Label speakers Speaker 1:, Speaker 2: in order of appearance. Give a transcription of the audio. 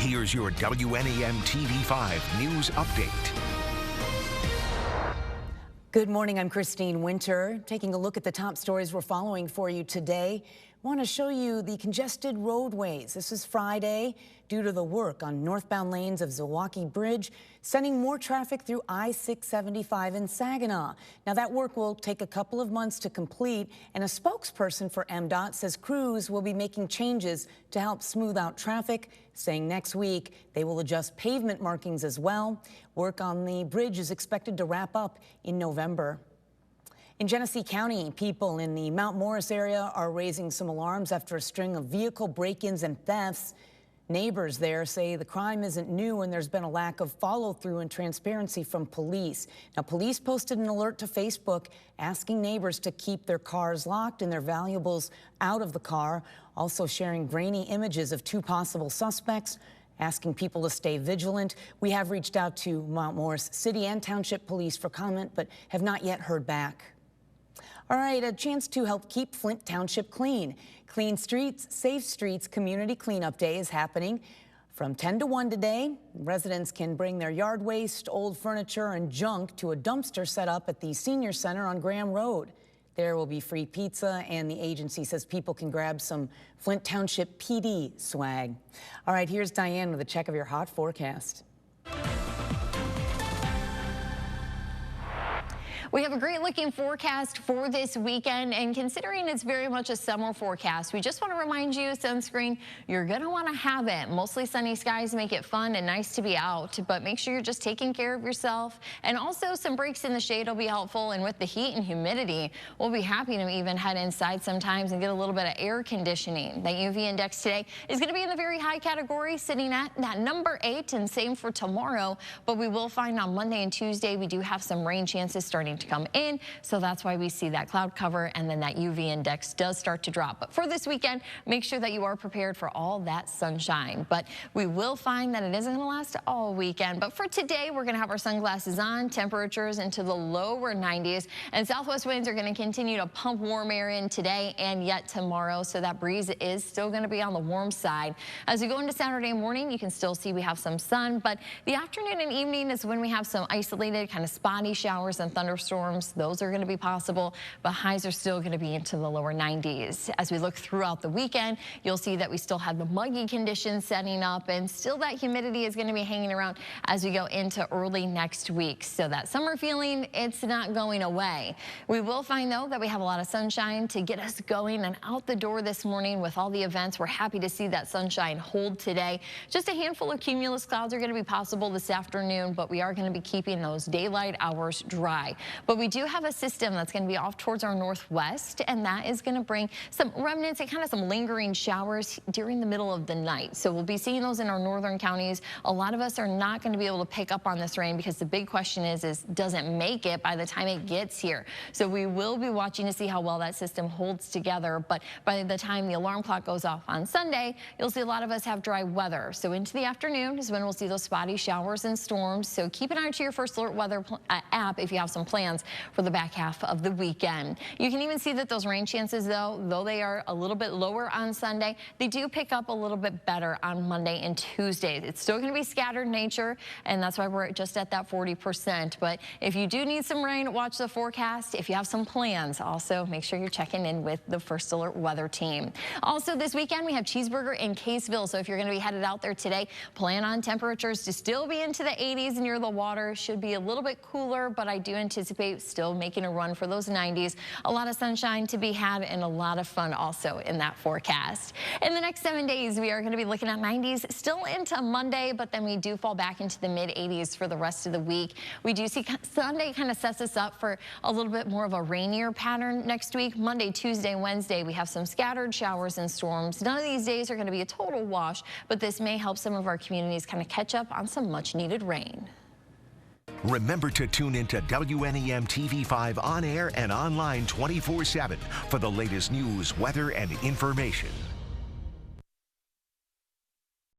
Speaker 1: Here's your WNEM TV5 News Update.
Speaker 2: Good morning, I'm Christine Winter. Taking a look at the top stories we're following for you today. I want to show you the congested roadways. This is Friday due to the work on northbound lanes of Zilwaukee Bridge, sending more traffic through I-675 in Saginaw. Now that work will take a couple of months to complete, and a spokesperson for MDOT says crews will be making changes to help smooth out traffic, saying next week they will adjust pavement markings as well. Work on the bridge is expected to wrap up in November. In Genesee County, people in the Mount Morris area are raising some alarms after a string of vehicle break-ins and thefts. Neighbors there say the crime isn't new and there's been a lack of follow-through and transparency from police. Now, police posted an alert to Facebook asking neighbors to keep their cars locked and their valuables out of the car, also sharing grainy images of two possible suspects, asking people to stay vigilant. We have reached out to Mount Morris City and Township Police for comment, but have not yet heard back. All right, a chance to help keep Flint Township clean. Clean Streets, Safe Streets Community Cleanup Day is happening from 10 to 1 today. Residents can bring their yard waste, old furniture, and junk to a dumpster set up at the Senior Center on Graham Road. There will be free pizza, and the agency says people can grab some Flint Township PD swag. All right, here's Diane with a check of your hot forecast.
Speaker 3: We have a great looking forecast for this weekend, and considering it's very much a summer forecast, we just want to remind you, sunscreen, you're going to want to have it. Mostly sunny skies make it fun and nice to be out, but make sure you're just taking care of yourself. And also some breaks in the shade will be helpful, and with the heat and humidity, we'll be happy to even head inside sometimes and get a little bit of air conditioning. That UV index today is going to be in the very high category, sitting at that number 8, and same for tomorrow. But we will find on Monday and Tuesday we do have some rain chances starting to come in, so that's why we see that cloud cover, and then that UV index does start to drop. But for this weekend, make sure that you are prepared for all that sunshine. But we will find that it isn't going to last all weekend. But for today, we're going to have our sunglasses on, temperatures into the lower 90s, and southwest winds are going to continue to pump warm air in today and yet tomorrow, so that breeze is still going to be on the warm side. As we go into Saturday morning, you can still see we have some sun, but the afternoon and evening is when we have some isolated kind of spotty showers and thunderstorms. Those are going to be possible, but highs are still going to be into the lower 90s. As we look throughout the weekend, you'll see that we still have the muggy conditions setting up, and still that humidity is going to be hanging around as we go into early next week. So that summer feeling, it's not going away. We will find, though, that we have a lot of sunshine to get us going and out the door this morning with all the events. We're happy to see that sunshine hold today. Just a handful of cumulus clouds are going to be possible this afternoon, but we are going to be keeping those daylight hours dry. But we do have a system that's going to be off towards our northwest, and that is going to bring some remnants and kind of some lingering showers during the middle of the night. So we'll be seeing those in our northern counties. A lot of us are not going to be able to pick up on this rain because the big question is does it make it by the time it gets here? So we will be watching to see how well that system holds together. But by the time the alarm clock goes off on Sunday, you'll see a lot of us have dry weather. So into the afternoon is when we'll see those spotty showers and storms. So keep an eye to your First Alert Weather app if you have some plans for the back half of the weekend. You can even see that those rain chances, though they are a little bit lower on Sunday, they do pick up a little bit better on Monday and Tuesday. It's still going to be scattered nature, and that's why we're just at that 40%. But if you do need some rain, watch the forecast. If you have some plans, also make sure you're checking in with the First Alert Weather team. Also this weekend, we have Cheeseburger in Caseville, so if you're going to be headed out there today, plan on temperatures to still be into the 80s near the water. Should be a little bit cooler, but I do anticipate still making a run for those 90s. A lot of sunshine to be had and a lot of fun also in that forecast. In the next 7 days, we are going to be looking at 90s still into Monday, but then we do fall back into the mid 80s for the rest of the week. We do see Sunday kind of sets us up for a little bit more of a rainier pattern next week. Monday, Tuesday, Wednesday, we have some scattered showers and storms. None of these days are going to be a total wash, but this may help some of our communities kind of catch up on some much needed rain.
Speaker 1: Remember to tune into WNEM TV5 on air and online 24/7 for the latest news, weather, and information.